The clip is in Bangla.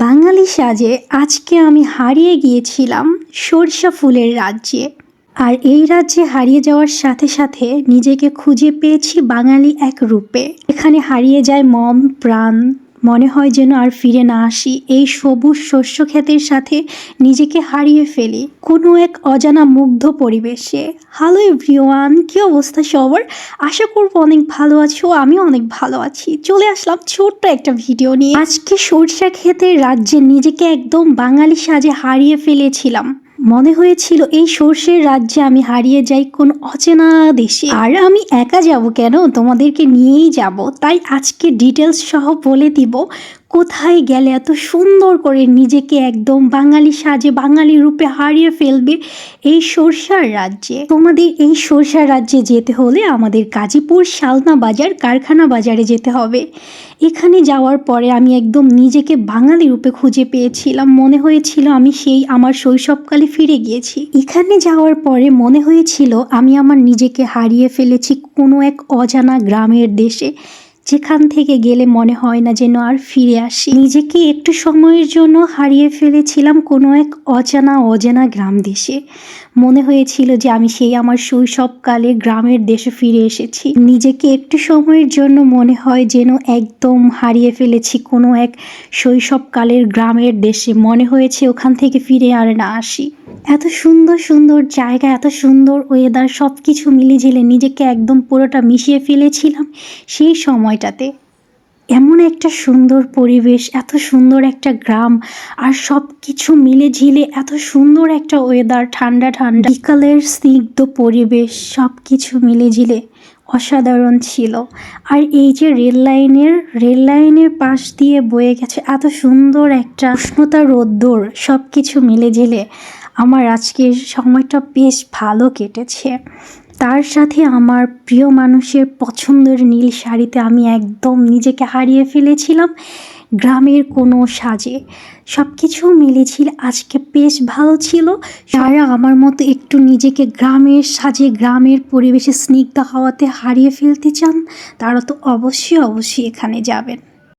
বাঙালি সাজে আজকে আমি হারিয়ে গিয়েছিলাম সরষা ফুলের রাজ্যে। আর এই রাজ্যে হারিয়ে যাওয়ার সাথে সাথে নিজেকে খুঁজে পেয়েছি বাঙালি এক রূপে। এখানে হারিয়ে যায় মন প্রাণ, মনে হয় যেন আর ফিরে না আসি। এই সবুজ শস্য ক্ষেতের সাথে নিজেকে হারিয়ে ফেলি কোনো এক অজানা মুগ্ধ পরিবেশে। হ্যালো এভরিওয়ান, কি অবস্থা সবার? আশা করবো অনেক ভালো আছো, আমিও অনেক ভালো আছি। চলে আসলাম ছোট্ট একটা ভিডিও নিয়ে। আজকে সরষা ক্ষেতের রাজ্যে নিজেকে একদম বাঙালি সাজে হারিয়ে ফেলেছিলাম। মনে হয়েছিল এই সর্ষের রাজ্যে আমি হারিয়ে যাই কোন অচেনা দেশে। আর আমি একা যাব কেন, তোমাদেরকে নিয়েই যাব। তাই আজকে ডিটেলস সহ বলে দিব কোথায় গেলে এত সুন্দর করে নিজেকে একদম বাঙালি সাজে বাঙালি রূপে হারিয়ে ফেলবে এই সরষার রাজ্যে। তোমাদের এই সরষার রাজ্যে যেতে হলে আমাদের গাজীপুর শালনা বাজার কারখানা বাজারে যেতে হবে। এখানে যাওয়ার পরে আমি একদম নিজেকে বাঙালি রূপে খুঁজে পেয়েছিলাম। মনে হয়েছিল আমি সেই আমার শৈশবকালে ফিরে গিয়েছি। এখানে যাওয়ার পরে মনে হয়েছিল আমি আমার নিজেকে হারিয়ে ফেলেছি কোনো এক অজানা গ্রামের দেশে, যেখান থেকে গেলে মনে হয় না যেন আর ফিরে আসি। নিজেকে একটু সময়ের জন্য হারিয়ে ফেলেছিলাম কোনো এক অজানা গ্রাম দেশে। মনে হয়েছিল যে আমি সেই আমার শৈশবকালে গ্রামের দেশে ফিরে এসেছি। নিজেকে একটু সময়ের জন্য মনে হয় যেন একদম হারিয়ে ফেলেছি কোনো এক শৈশবকালের গ্রামের দেশে। মনে হয়েছে ওখান থেকে ফিরে আর না আসি। এত সুন্দর সুন্দর জায়গা, এত সুন্দর ওয়েদার, সব কিছু মিলেঝিলে নিজেকে একদম পুরোটা মিশিয়ে ফেলেছিলাম সেই সময়টাতে। এমন একটা সুন্দর পরিবেশ, এত সুন্দর একটা গ্রাম, আর সব কিছু মিলে ঝিলে এত সুন্দর একটা ওয়েদার, ঠান্ডা ঠান্ডা বিকালের স্নিগ্ধ পরিবেশ, সব কিছু মিলে ঝিলে অসাধারণ ছিল। আর এই যে রেল লাইনের পাশ দিয়ে বয়ে গেছে এত সুন্দর একটা উষ্ণতা রোদ্দুর, সব কিছু মিলে ঝিলে আমার আজকের সময়টা বেশ ভালো কেটেছে। তার সাথে আমার প্রিয় মানুষের পছন্দের নীল শাড়িতে আমি একদম নিজেকে হারিয়ে ফেলেছিলাম গ্রামের কোনো সাজে। সব কিছু মিলেছিল আজকে বেশ ভালো ছিল। যারা আমার মতো একটু নিজেকে গ্রামের সাজে গ্রামের পরিবেশে স্নিগ্ধ হাওয়াতে হারিয়ে ফেলতে চান, তারা তো অবশ্যই এখানে যাবেন।